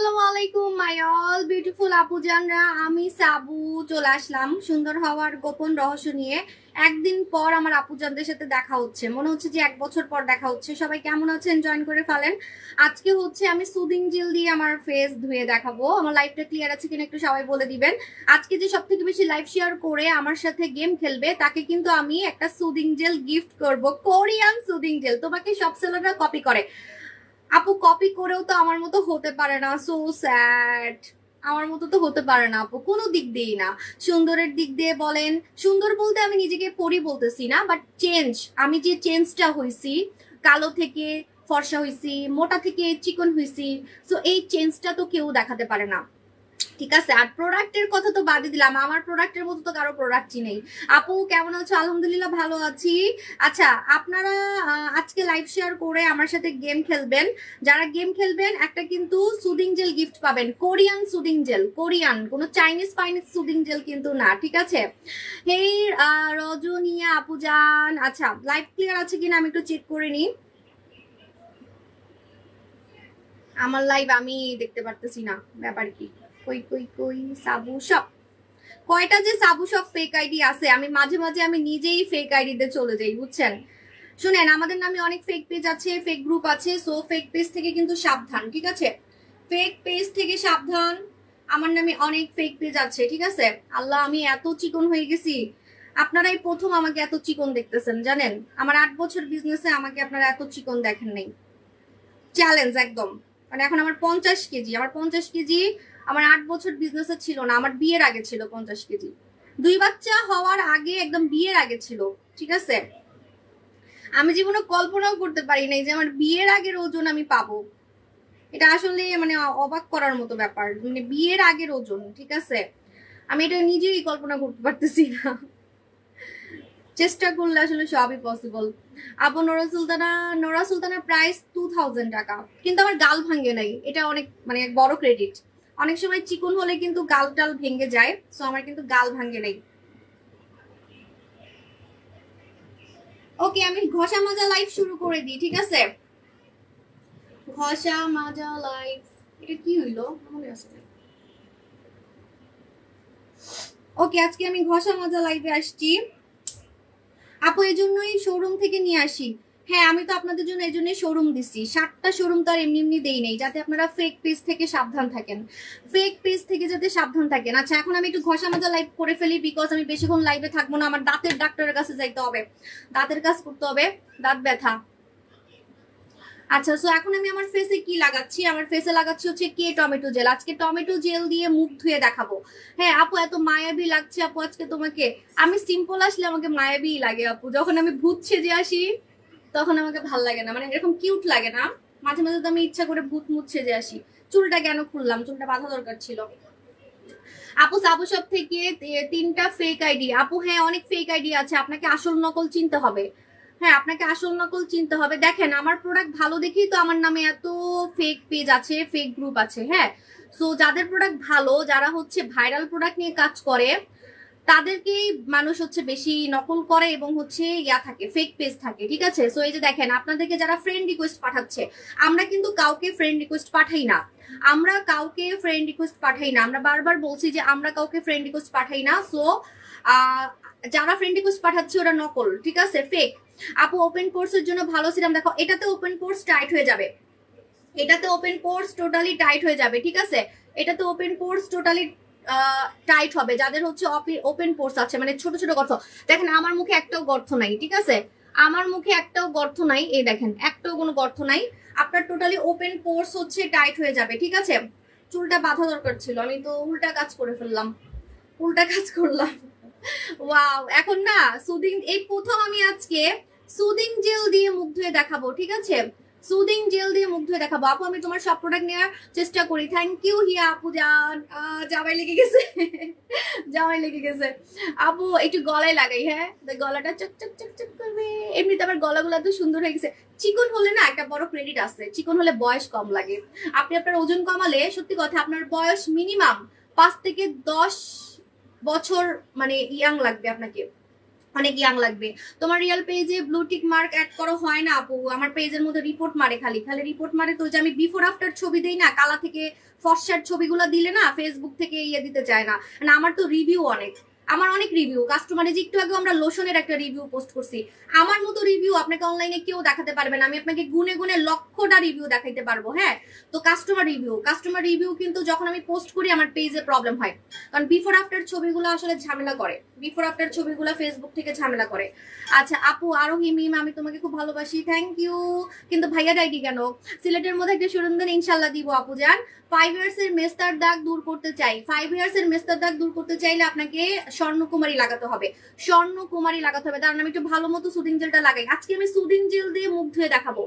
আসসালামু আলাইকুম my all beautiful আপুজানরা, আমি সাবু চলে আসলাম সুন্দর হওয়ার গোপন রহস্য নিয়ে। একদিন পর আমার আপুজানদের সাথে দেখা হচ্ছে, মনে হচ্ছে যে 1 বছর পর দেখা হচ্ছে। সবাই কেমন আছেন? জয়েন করে ফেলেন। আজকে হচ্ছে আমি সুদিং জেল দিয়ে আমার ফেস ধুয়ে দেখাবো। আমার লাইফটা ক্লিয়ার আছে কিনা একটু সবাই বলে দিবেন। আজকে যে সব থেকে বেশি লাইভ শেয়ার করে আমার সাথে গেম খেলবে তাকে কিন্তু আমি একটা সুদিং জেল গিফট করব, কোরিয়ান সুদিং জেল। তোমাকে সব সেলাররা কপি করে, আপু কপি করেও তো আমার মতো হতে পারে না, সো স্যাড। আমার মতো তো হতে পারে না আপু, কোনো দিক দিয়েই না। সুন্দরের দিক দিয়ে বলেন, সুন্দর বলতে আমি নিজেকে পরি বলতেছি না, বাট চেঞ্জ, আমি যে চেঞ্জটা হয়েছি, কালো থেকে ফর্সা হয়েছি, মোটা থেকে চিকন হয়েছি, সো এই চেঞ্জটা তো কেউ দেখাতে পারে না, ঠিক আছে। আর প্রোডাক্টের কথা তো বাদই দিলাম, আমার প্রোডাক্টের মতো তো কারো প্রোডাক্টই নেই। আপু কেমন আছো? আলহামদুলিল্লাহ ভালো আছি। আচ্ছা, আপনারা আজকে লাইভ শেয়ার করে আমার সাথে গেম খেলবেন। যারা গেম খেলবেন একটা কিন্তু সুদিং জেল গিফট পাবেন, কোরিয়ান সুদিং জেল, কোরিয়ান, কোনো চাইনিজ ফাইনিজ সুদিং জেল কিন্তু না, ঠিক আছে। হেই রজনিয়া আপুজান, আচ্ছা লাইভ ক্লিয়ার আছে কিনা আমি একটু চেক করে নিই। আমার লাইভ আমি দেখতে পারতেছি না, ব্যাপার কি? কই কই কই সাবু শপ, কয়টা যে সাবু শপ ফেক আইডি আছে, আমি মাঝে মাঝে আমি নিজেই ফেক আইডিতে চলে যাই, বুঝছেন। শুনেন, আমাদের নামে অনেক ফেক পেজ আছে, ফেক গ্রুপ আছে, সো ফেক পেজ থেকে কিন্তু সাবধান, ঠিক আছে। ফেক পেজ থেকে সাবধান। আমার নামে অনেক ফেক পেজ আছে, ঠিক আছে। আল্লাহ, আমি এত চিকন হয়ে গেছি, আপনারাই প্রথম আমাকে এত চিকন দেখতেছেন, জানেন। আমার 8 বছর বিজনেসে আমাকে আপনারা এত চিকন দেখেন নাই। চ্যালেঞ্জ একদম, মানে এখন আমার 50 কেজি, আমার 50 কেজি আমার 8 বছর বিজনেসে ছিল না, আমার বিয়ের আগে ছিল 50 কেজি। 2 বাচ্চা হওয়ার আগে, একদম বিয়ের আগে ছিল, ঠিক আছে। আমি জীবনে কল্পনাও করতে পারি নাই যে আমার বিয়ের আগের ওজন আমি পাবো। এটা আসলে মানে অবাক করার মতো ব্যাপার, মানে বিয়ের আগের ওজন, ঠিক আছে। আমি এটা নিজেই কল্পনা করতে পারতেছি না, চেষ্টা করলে আসলে সবই পসিবল। আপু নোরা সুলতানার প্রাইস 2000 টাকা, কিন্তু আমার গাল ভাঙ্গে নাই, এটা অনেক মানে এক বড় ক্রেডিট। অনেক সময় চিকন হলে কিন্তু গাল টাল ভেঙে যায়, সো আমার কিন্তু গাল ভাঙ্গে নাই। ওকে, আমি ঘষা মাজা লাইভ শুরু করে দিই, ঠিক আছে। ঘষা মাজা লাইভ, এটা কি হইলো মনে আছে। ওকে, আজকে আমি ঘষা মাজা লাইভে আসছি আপু, এই জন্যই শোরুম থেকে নিয়ে আসি। হ্যাঁ, আমি তো আপনাদের জন্য এই জন্যই শোরুম দিচ্ছি। 7টা শোরুম তো আর এমনি এমনি দেই নেই, যাতে আপনারা ফেক পেজ থেকে সাবধান থাকেন, ফেক পেজ থেকে যাতে সাবধান থাকেন। আচ্ছা, এখন আমি একটু ঘষা মাজা লাইভ করে ফেলি, বিকজ আমি বেশিক্ষণ লাইভে থাকবো না, আমার দাঁতের ডাক্তারের কাছে যাইতে হবে, দাঁতের কাজ করতে হবে, দাঁত ব্যথা। আচ্ছা, সো এখন আমি আমার ফেসে কি লাগাচ্ছি, আমার ফেসে লাগাচ্ছি হচ্ছে কে টমেটো জেল। আজকে টমেটো জেল দিয়ে মুখ ধুয়ে দেখাবো। হ্যাঁ আপু, এত মায়াবী লাগছে আপু আজকে তোমাকে। আমি সিম্পল আসলে আমাকে মায়াবী লাগে আপু, যখন আমি ভূত সেজে আসি তখন আমাকে ভাল লাগে না, মানে এরকম কিউট লাগে না। মাঝে মাঝে তো আমি ইচ্ছা করে ভূত মুখ সেজে আসি। চুলটা কেন খুললাম, চুলটা বাঁধা দরকার ছিল। আপু সাবু সব থেকে 3টা ফেক আইডি। আপু হ্যাঁ, অনেক ফেক আইডি আছে, আপনাকে আসল নকল চিনতে হবে। হ্যাঁ, আপনাকে আসল নকল চিনতে হবে। দেখেন, আমার প্রোডাক্ট ভালো দেখেই তো আমার নামে এত ফেক পেজ আছে, ফেক গ্রুপ আছে। হ্যাঁ, সো যাদের প্রোডাক্ট ভালো, যারা হচ্ছে ভাইরাল প্রোডাক্ট নিয়ে কাজ করে, তাদেরকেই মানুষ হচ্ছে বেশি নকল করে এবং হচ্ছে ইয়া থাকে, ফেক পেজ থাকে, ঠিক আছে। সো এই যে দেখেন, আপনাদেরকে যারা ফ্রেন্ড রিকোয়েস্ট পাঠাচ্ছে, আমরা কিন্তু কাউকে ফ্রেন্ড রিকোয়েস্ট পাঠাই না, আমরা কাউকে ফ্রেন্ড রিকোয়েস্ট পাঠাই না, আমরা বারবার বলছি যে আমরা কাউকে ফ্রেন্ড রিকোয়েস্ট পাঠাই না। সো যারা ফ্রেন্ড রিকোয়েস্ট পাঠাচ্ছে ওরা নকল, ঠিক আছে, ফেক। আপু ওপেন কোর্সের জন্য ভালো সিরাম দেখো, এটাতে ওপেন কোর্স টাইট হয়ে যাবে, এটাতে ওপেন কোর্স টোটালি টাইট হয়ে যাবে, ঠিক আছে। এটাতে ওপেন কোর্স টোটালি টাইট হবে যাদের হচ্ছে ওপেন পোর্স আছে, মানে ছোট ছোট গর্ত। দেখেন আমার মুখে একটাও গর্ত নাই, ঠিক আছে, আমার মুখে একটাও গর্ত নাই, এই দেখেন একটাও কোনো গর্ত নাই। আপনার টোটালি ওপেন পোর্স হচ্ছে টাইট হয়ে যাবে, ঠিক আছে। চুলটা বাঁধা দরকার ছিল, আমি তো উল্টা কাজ করে ফেললাম, উল্টা কাজ করলাম। ওয়াও, এখন না সুদিং, এই প্রথম আমি আজকে সুদিং জেল দিয়ে মুখ ধুয়ে দেখাবো, ঠিক আছে। সুদিং জেল দিয়ে মুখ ধুয়ে দেখাবো। আপু আমি তোমার সব প্রোডাক্ট নেওয়ার চেষ্টা করি, থ্যাংক ইউ হিয়া আপু জান। জামাই লেগে গেছে, জামাই লেগে গেছে। আপু একটু গলায় লাগাই, হ্যাঁ গলাটা চক চক চক চক করবে। এমনিতে আমার গলাগুলো এত সুন্দর হয়ে গেছে। চিকন হলে না একটা বড় ক্রেডিট আছে, চিকন হলে বয়স কম লাগে। আপনি আপনার ওজন কমালে, সত্যি কথা, আপনার বয়স মিনিমাম 5 থেকে 10 বছর মানে ইয়াং লাগবে আপনাকে, অনেক ইয়াং লাগবে। তোমার রিয়েল পেজে ব্লু টিক মার্ক অ্যাড করো হয় না আপু, আমার পেজের মধ্যে রিপোর্ট মারে, খালি খালি রিপোর্ট মারে। তো যে আমি বিফোর আফটার ছবি দেই না, কালা থেকে ফর্সার ছবিগুলো দিলে না ফেসবুক থেকে ইয়ে দিতে চায় না। আমার তো রিভিউ অনেক, আমার অনেক রিভিউ কাস্টমারে, যে একটু আগে আমরা লোশনের একটা রিভিউ পোস্ট করছি, আমার মতো রিভিউ আপনাকে অনলাইনে কেউ দেখাতে পারবে না। আমি আপনাকে গুনে গুনে লক্ষটা রিভিউ দেখাইতে পারবো। হ্যাঁ, তো কাস্টমার রিভিউ কিন্তু যখন আমি পোস্ট করি আমার পেজে প্রবলেম হয়, কারণ বিফোর আফটার ছবিগুলো আসলে ঝামেলা করে, বিফোর আফটার ছবিগুলো ফেসবুক থেকে ঝামেলা করে। আচ্ছা আপু আরোহী মিম, আমি তোমাকে খুব ভালোবাসি, থ্যাংক ইউ। কিন্তু ভাইয়ার আইডি কেন? সিলেটের মধ্যে একটা শোরুম দেন, ইনশাল্লাহ দিব আপু জান। 5 ইয়ার্স এর মেস্তার দাগ দূর করতে চাই, 5 ইয়ার্স এর মেস্তার দাগ দূর করতে চাইলে আপনাকে স্বর্ণকুমারী লাগাতে হবে, স্বর্ণকুমারী লাগাতে হবে। তার আমি একটু ভালো মতো সুদিং জেলটা লাগাই। আজকে আমি সুদিং জেল দিয়ে মুখ ধুয়ে দেখাবো,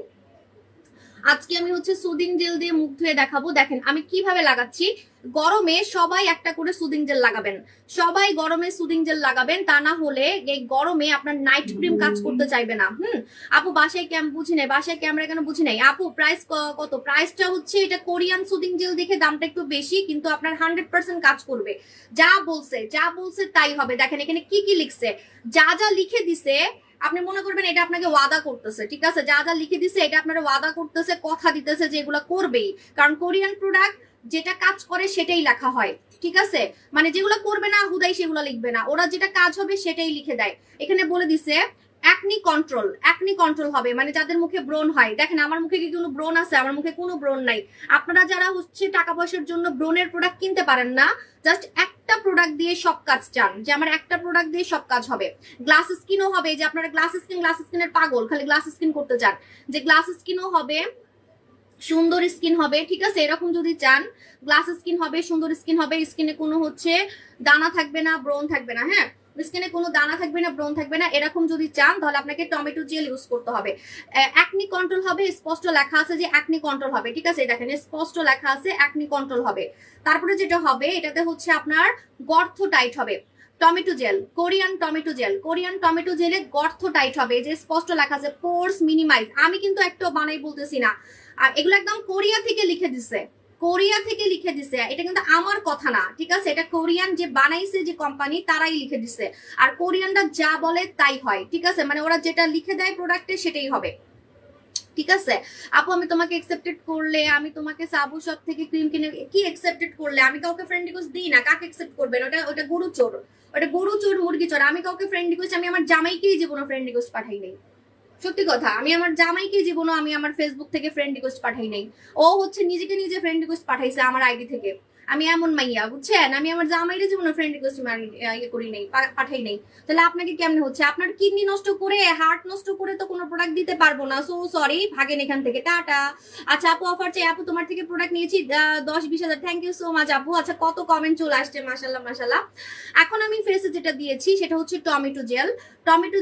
আজকে আমি হচ্ছে সুদিং জেল দিয়ে মুখ ধুয়ে দেখাবো। দেখেন আমি কিভাবে লাগাচ্ছি। গরমে সবাই একটা করে সুদিং জেল লাগাবেন, সবাই গরমে সুদিং জেল লাগাবেন, তা না হলে এই গরমে আপনার নাইট ক্রিম কাজ করতে চাইবে না। আপু বাসায় বুঝি নাই, বাসায় ক্যামেরা কেন বুঝি নাই। আপু প্রাইস কত? প্রাইসটা হচ্ছে এটা কোরিয়ান সুদিং জেল দেখে দামটা একটু বেশি, কিন্তু আপনার 100% কাজ করবে। যা বলছে তাই হবে। দেখেন এখানে কি কি লিখছে, যা যা লিখে দিছে আপনি মনে করবেন এটা আপনাকে ওয়াদা করতেছে, ঠিক আছে? যা যা লিখে দিছে এটা আপনারা ওয়াদা করতেছে, কথা দিতেছে যে এগুলো করবেই, কারণ কোরিয়ান প্রোডাক্ট যেটা কাজ করে সেটাই লেখা হয়, ঠিক আছে? মানে যেগুলো করবে না হুদাই সেগুলো লিখবে না, ওরা যেটা কাজ হবে সেটাই লিখে দেয়। এখানে বলে দিছে অ্যাকনি কন্ট্রোল হবে, মানে যাদের মুখে ব্রণ হয়। দেখেন আমার মুখে কি কোনো ব্রণ আছে? আমার মুখে কোনো ব্রণ নাই। আপনারা যারা হচ্ছে টাকা পয়সার জন্য ব্রণের প্রোডাক্ট কিনতে পারেন না, জাস্ট একটা প্রোডাক্ট দিয়ে সব কাজ চান, যে আমার একটা প্রোডাক্ট দিয়ে সব কাজ হবে। গ্লাস স্কিনও হবে, যে আপনারা গ্লাস স্কিনের পাগল, খালি গ্লাস স্কিন করতে চান, যে গ্লাস স্কিনও হবে, সুন্দর স্কিন হবে, ঠিক আছে? এরকম যদি চান গ্লাস স্কিন হবে, সুন্দর স্কিন হবে, স্কিনে কোনো হচ্ছে দানা থাকবে না, ব্রণ থাকবে না। হ্যাঁ, স্কিনে কোনো দানা থাকবে না, ব্রণ থাকবে না, এরকম যদি চান তাহলে আপনাকে টমেটো জেল ইউজ করতে হবে। অ্যাকনি কন্ট্রোল হবে, স্পষ্ট লেখা আছে যে অ্যাকনি কন্ট্রোল হবে, ঠিক আছে? দেখেন স্পষ্ট লেখা আছে অ্যাকনি কন্ট্রোল হবে। তারপরে যেটা হবে এটাতে হচ্ছে আপনার গর্ত টাইট হবে। টমেটো জেল, কোরিয়ান টমেটো জেলে গর্ত টাইট হবে, যে স্পষ্ট লেখা আছে পোরস মিনিমাইজ। আমি কিন্তু একটু বানাই বলতেছি না, আর এগুলো একদম কোরিয়া থেকে লিখে দিছে, এটা কিন্তু আমার কথা না, ঠিক আছে? এটা কোরিয়ান যে বানাইছে যে কোম্পানি তারাই লিখে দিছে, আর কোরিয়ানরা যা বলে তাই হয়, ঠিক আছে? মানে ওরা যেটা লিখে দেয় প্রোডাক্টে সেটাই হবে, ঠিক আছে? আপু আমি তোমাকে অ্যাকসেপ্টেড করলে আমি তোমাকে সাবু শপ থেকে ক্রিম কিনে, কি অ্যাকসেপ্টেড করলে? আমি কাউকে ফ্রেন্ড রিকোয়েস্ট দিই না, কাকে অ্যাকসেপ্ট করবেন? ওটা গরু চোর, মুরগি চোর। আমি কাউকে ফ্রেন্ড রিকোয়েস্ট, আমি আমার জামাইকেই জীবনে ফ্রেন্ড রিকোয়েস্ট পাঠাই নাই, সত্যি কথা। আমি আমার জামাইকে জীবনে আমি আমার ফেসবুক থেকে ফ্রেন্ড রিকোয়েস্ট পাঠাই নাই, ও হচ্ছে নিজে ফ্রেন্ড রিকোয়েস্ট পাঠাইছে আমার আইডি থেকে। আমি এমন মাইয়া, বুঝছেন? আমি আমার জামাইরে জীবনে ফ্রেন্ড রিকোয়েস্ট ইয়ে করি নাই, পাঠাই নাই। তাহলে আপনাকে কেমনে হচ্ছে? আপনার কিডনি নষ্ট করে, হার্ট নষ্ট করে তো কোনো প্রোডাক্ট দিতে পারবো না, সো সরি, ভাগেন এখান থেকে, টাটা। আচ্ছা আপু অফার চাই, আপু তোমার থেকে প্রোডাক্ট নিয়েছি 10-20 হাজার, থ্যাংক ইউ সো মাচ আপু। আচ্ছা কত কমেন্ট চলে আসছে, মাশাল্লাহ। এখন আমি ফেসে যেটা দিয়েছি সেটা হচ্ছে tomato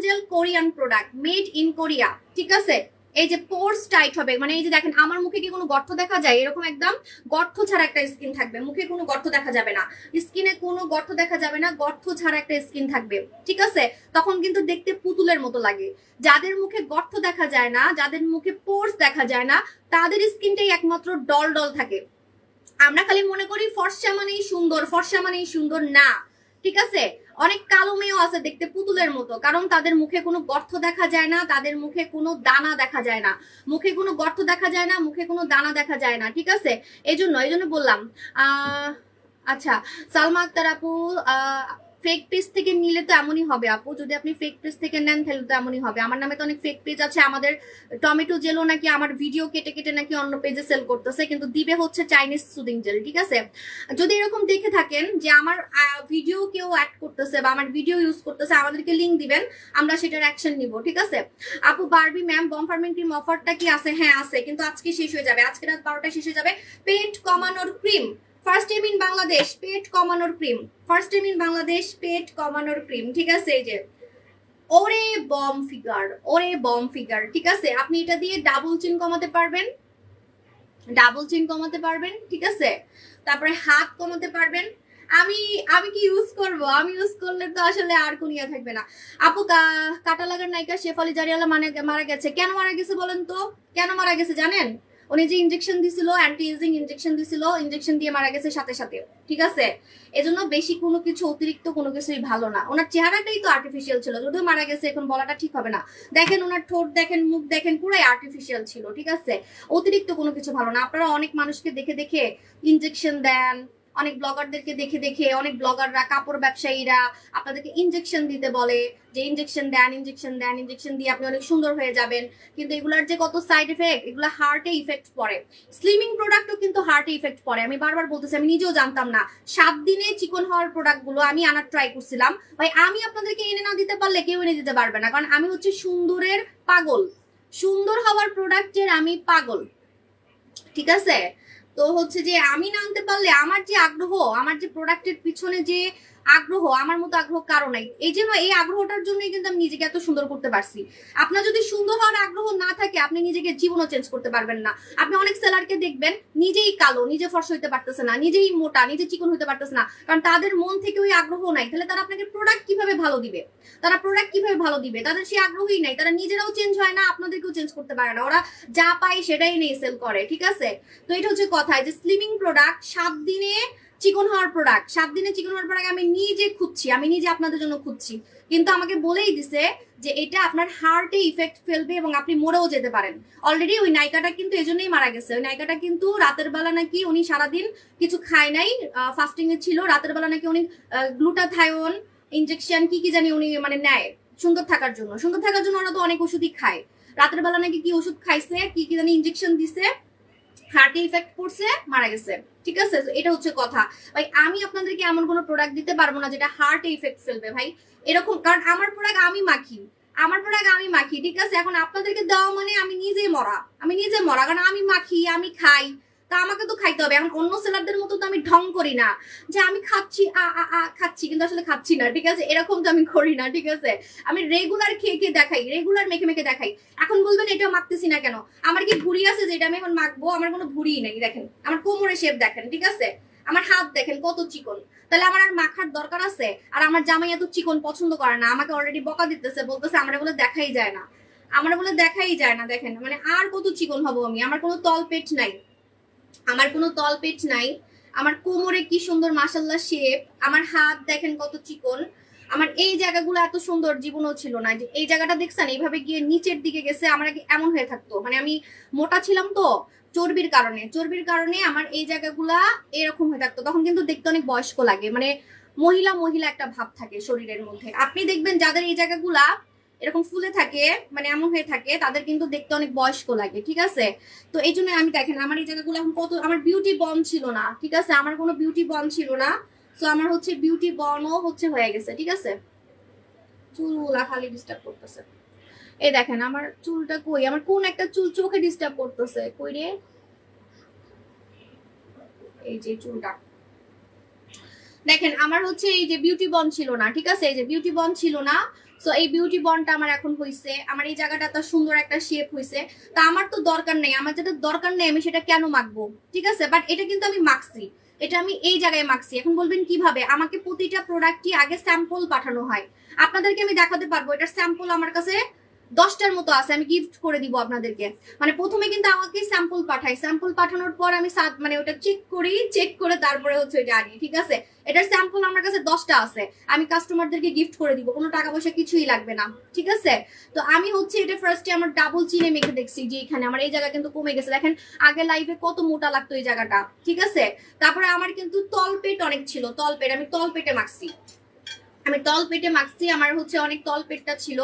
gel Korean product, made in Korea, ঠিক আছে? এই যে পোরস টাইট হবে, মানে এই যে দেখেন আমার মুখে কি কোনো গর্ত দেখা যায়? এরকম একদম গর্ত ছাড়া একটা স্কিন থাকবে, মুখে কোনো গর্ত দেখা যাবে না, স্কিনে কোনো গর্ত দেখা যাবে না, গর্ত ছাড়া একটা স্কিন থাকবে, ঠিক আছে? তখন কিন্তু দেখতে পুতুলের মতো লাগে। যাদের মুখে গর্ত দেখা যায় না, যাদের মুখে পোরস দেখা যায় না, তাদের স্কিনটাই একমাত্র ডল থাকে। আমরা খালি মনে করি ফর্সা মানেই সুন্দর না, ঠিক আছে? অনেক কালো মেয়েও আছে দেখতে পুতুলের মতো, কারণ তাদের মুখে কোনো গর্ত দেখা যায় না, তাদের মুখে কোনো দানা দেখা যায় না, মুখে কোনো গর্ত দেখা যায় না, মুখে কোনো দানা দেখা যায় না, ঠিক আছে? এই জন্য বললাম। আচ্ছা সালমা আক্তার আপু, ফেক পেজ থেকে নিলে তো এমনই হবে আপু, যদি আপনি ফেক পেজ থেকে নেন তাহলে তো এমনই হবে। আমার নামে তো অনেক ফেক পেজ আছে, আমাদের টমেটো জেলও নাকি আমার ভিডিও কেটে নাকি অন্য পেজে সেল করতেছে, কিন্তু দিবে হচ্ছে চাইনিজ সুদিং জেল, ঠিক আছে? যদি এরকম দেখে থাকেন যে আমার ভিডিও কেউ অ্যাড করতেছে বা আমার ভিডিও ইউজ করতেছে, আমাদেরকে লিঙ্ক দিবেন, আমরা সেটার অ্যাকশন নিব, ঠিক আছে? আপু বারবি ম্যাম বম ফার্মিং ক্রিম অফারটা কি আছে? হ্যাঁ আছে, কিন্তু আজকে শেষ হয়ে যাবে, আজকে রাত 12টায় শেষ হয়ে যাবে। পেট কমানোর cream, first time in Bangladesh, পেট কমানোর ক্রিম, ঠিক আছে? এই যে ওরে বম ফিগার, ঠিক আছে? আপনি এটা দিয়ে ডাবল চিন কমাতে পারবেন, ঠিক আছে? তারপরে হাত কমাতে পারবেন। আমি কি ইউজ করব? আমি ইউজ করলে তো আসলে আর কোন ইয়া থাকবে না। আপু কাটা লাগার নায়িকা শেফালি জারিয়ালা মারা গেছে, কেন মারা গেছে বলেন তো? কেন মারা গেছে জানেন? উনি যে ইনজেকশন দিছিল, অ্যান্টি এজিং ইনজেকশন দিছিল, ইনজেকশন দিয়ে মারা গেছে সাথে সাথে, ঠিক আছে। এজন্য বেশি কোনো কিছু, অতিরিক্ত কোনো কিছুই ভালো না। ওনার চেহারাটাই তো আর্টিফিশিয়াল ছিল, যদিও মারা গেছে, এখন বলাটা ঠিক হবে না। দেখেন ওনার ঠোঁট দেখেন, মুখ দেখেন, পুরাই আর্টিফিশিয়াল ছিল, ঠিক আছে। অতিরিক্ত কোনো কিছু ভালো না। আপনারা অনেক মানুষকে দেখে দেখে ইনজেকশন দেন, অনেক ব্লগারদেরকে দেখে দেখে অনেক ব্লগাররা, কাপড় ব্যবসায়ীরা আপনাদেরকে ইনজেকশন দিতে বলে যে ইনজেকশন দেন, ইনজেকশন দেন, ইনজেকশন দিয়ে আপনি অনেক সুন্দর হয়ে যাবেন। কিন্তু এগুলার যে কত সাইড এফেক্ট, এগুলো হার্টে ইফেক্ট পড়ে। স্লিমিং প্রোডাক্টও কিন্তু হার্টে ইফেক্ট পড়ে। আমি বারবার বলতেছি, আমি নিজেও জানতাম না। 7 দিনে চিকন হওয়ার প্রোডাক্টগুলো আমি আনার ট্রাই করছিলাম। ভাই আমি আপনাদেরকে এনে না দিতে পারলে কেউ এনে দিতে পারবে না, কারণ আমি হচ্ছে সুন্দরের পাগল, সুন্দর হওয়ার প্রোডাক্টের আমি পাগল, ঠিক আছে। তো হচ্ছে যে আমি না আনতে পারলে আমার যে আগ্রহ, আমার যে প্রোডাক্টের পিছনে যে আগ্রহ, আমার মতো আগ্রহ কারো নাই। এই জন্য এই আগ্রহটার জন্যই কিন্তু আমি নিজেকে এত সুন্দর করতে পারছি। আপনার যদি সুন্দর হওয়ার আগ্রহ না থাকে, আপনি নিজেকে জীবনও চেঞ্জ করতে পারবেন না। আপনি অনেক সেলারকে দেখবেন নিজেই কালো, নিজে ফর্সা হইতে পারতেছে না, নিজেই মোটা, নিজে চিকন হইতে পারতেছে না, কারণ তাদের মন থেকে ওই আগ্রহ নাই। তাহলে তারা আপনাকে প্রোডাক্ট কিভাবে ভালো দিবে? তাদের সেই আগ্রহই নাই। তারা নিজেরাও চেঞ্জ হয় না, আপনাদেরকেও চেঞ্জ করতে পারে না। ওরা যা পায় সেটাই নিয়ে সেল করে, ঠিক আছে। তো এটা হচ্ছে কথা, যে স্লিমিং প্রোডাক্ট, 7 দিনে চিকন হওয়ার প্রোডাক্ট, 7 দিনে চিকন হওয়ার প্রোডাক্ট আমি নিজে খুঁজছি, আমি নিজে আপনাদের জন্য খুঁজছি। কিন্তু আমাকে বলেই দিছে যে এটা আপনার হার্টে ইফেক্ট ফেলবে এবং আপনি মরেও যেতে পারেন। অলরেডি ওই নায়িকাটা কিন্তু এজন্যই মারা গেছে। ওই নায়িকাটা কিন্তু রাতের বেলা নাকি উনি সারাদিন কিছু খায় নাই, ফাস্টিং এ ছিল। রাতের বেলা নাকি উনি গ্লুটাথায়োন ইনজেকশন কি কি জানি উনি মানে নেয় সুন্দর থাকার জন্য। সুন্দর থাকার জন্য ওরা তো অনেক ওষুধই খায়। রাতের বেলা নাকি কি ওষুধ খাইছে, কি কি জানি ইনজেকশন দিছে, হার্টে ইফেক্ট পড়ছে, মারা গেছে, ঠিক আছে। এটা হচ্ছে কথা। ভাই আমি আপনাদেরকে এমন কোনো প্রোডাক্ট দিতে পারবো না যেটা হার্টে ইফেক্ট ফেলবে ভাই, এরকম। কারণ আমার প্রোডাক্ট আমি মাখি, ঠিক আছে। এখন আপনাদেরকে দেওয়া মানে আমি নিজে মরা, কারণ আমি মাখি, আমি খাই, তা আমাকে তো খাইতে হবে। এখন অন্য সেলারদের মতো তো আমি ঢং করি না যে আমি খাচ্ছি খাচ্ছি কিন্তু আসলে খাচ্ছি না, ঠিক আছে। এরকম তো আমি করি না, ঠিক আছে। আমি রেগুলার খেয়ে দেখাই, রেগুলার মেখে দেখাই। এখন বলবেন এটা মাখতেছি না কেন? আমার কি ভুঁড়ি আছে যেটা আমি এখন মাখবো? আমার কোনো ভুঁড়ি নেই। দেখেন আমার কোমরের শেপ দেখেন, ঠিক আছে। আমার হাত দেখেন কত চিকন। তাহলে আমার আর মাখার দরকার আছে? আর আমার জামাই এত চিকন পছন্দ করে না, আমাকে অলরেডি বকা দিতেছে, বলতেছে আমার বলে দেখাই যায় না, দেখেন মানে আর কত চিকন হবো আমি? আমার কোনো তল পেট নাই, আমার কোমরে কি সুন্দর মাশাআল্লাহ শেপ, আমার হাত দেখেন কত চিকন, আমার এই জায়গাগুলো এত সুন্দর জীবনও ছিল না। যে এই জায়গাটা দেখছেন এইভাবে গিয়ে নিচের দিকে গেছে, আমার এমন হয়ে থাকতো। মানে আমি মোটা ছিলাম তো চর্বির কারণে আমার এই জায়গাগুলা এরকম হয়ে থাকতো। তখন কিন্তু দেখতে অনেক বয়স্ক লাগে, মানে মহিলা একটা ভাব থাকে শরীরের মধ্যে। আপনি দেখবেন যাদের এই জায়গাগুলা এরকম ফুলে থাকে, মানে এমন হয়ে থাকে, তাদের কিন্তু দেখতে অনেক বয়স্ক লাগে, ঠিক আছে। তো এই জন্য আমি দেখেন আমার এই জায়গাগুলো এখন কত, আমার বিউটি বন ছিল না, ঠিক আছে। আমার কোনো বিউটি বন ছিল না। তো আমার হচ্ছে বিউটি বনও হচ্ছে হয়ে গেছে, ঠিক আছে। চুলগুলা খালি ডিস্টার্ব করতেছে। এই দেখেন আমার চুলটা কই, আমার কোন একটা চুল চোখে ডিস্টার্ব করতেছে, কই রে? এই যে চুলটা দেখেন, আমার হচ্ছে এই যে বিউটি বন ছিল না, ঠিক আছে। এই যে বিউটি বন ছিল না, সো এই বিউটি বনটা আমার এখন হইছে। আমার এই জায়গাটা এত সুন্দর একটা শেপ হইছে। তা আমার তো দরকার নেই, আমার যেটা দরকার নেই আমি সেটা কেন মাখবো, ঠিক আছে। বাট এটা কিন্তু আমি মাখছি, এটা আমি এই জায়গায় মাখছি। এখন বলবেন কিভাবে? আমাকে প্রতিটা প্রোডাক্টই আগে স্যাম্পল পাঠানো হয়। আপনাদেরকে আমি দেখাতে পারবো, এটার স্যাম্পল আমার কাছে 10টার মতো আছে, আমি গিফট করে দিব আপনাদেরকে। মানে প্রথমে কিন্তু আমাকে স্যাম্পল পাঠাই, স্যাম্পল পাঠানোর পর আমি মানে ওটা চেক করে তারপরে হচ্ছে ওইটা আনি, ঠিক আছে। এটার স্যাম্পল আমার কাছে 10টা আছে, আমি কাস্টমারদেরকে গিফট করে দিব, কোনো টাকা পয়সা কিছুই লাগবে না, ঠিক আছে। তো আমি হচ্ছে এটা ফার্স্টে আমার ডাবল চিনে মেখে দেখছি যে এখানে আমার এই জায়গা কিন্তু কমে গেছে। দেখেন আগে লাইভে কত মোটা লাগতো এই জায়গাটা, ঠিক আছে। তারপরে আমার কিন্তু তলপেট অনেক ছিল, আমি তলপেটে মাখছি, আমার হচ্ছে অনেক তলপেটটা ছিল,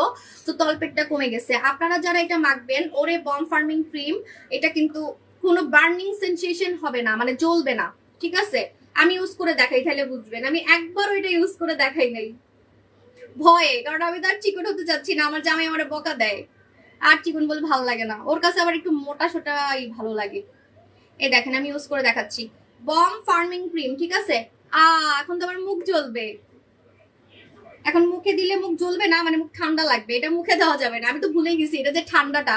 তো তলপেটটা কমে গেছে। আপনারা যারা এটা মাখবেন, ওরে বম ফার্মিং ক্রিম, এটা কিন্তু কোনো বার্নিং সেন্সেশন হবে না, মানে জ্বলবে না, ঠিক আছে। আমি ইউজ করে দেখাই, তাহলে বুঝবেন। আমি একবারও এটা ইউজ করে দেখাই নাই ভয়ে, কারণ আমি তো আর চিকন হতে যাচ্ছি না। আমার জামাই আমার বকা দেয়, আর চিকন বলে ভালো লাগে না, ওর কাছে আবার একটু মোটা সোটাই ভালো লাগে। এই দেখেন আমি ইউজ করে দেখাচ্ছি বম ফার্মিং ক্রিম, ঠিক আছে। এখন তো আমার মুখ জ্বলবে, এখন মুখে দিলে মুখ জ্বলবে না, মানে মুখ ঠান্ডা লাগবে, এটা মুখে দেওয়া যাবে না। আমি তো ভুলে গেছি এটা যে ঠান্ডাটা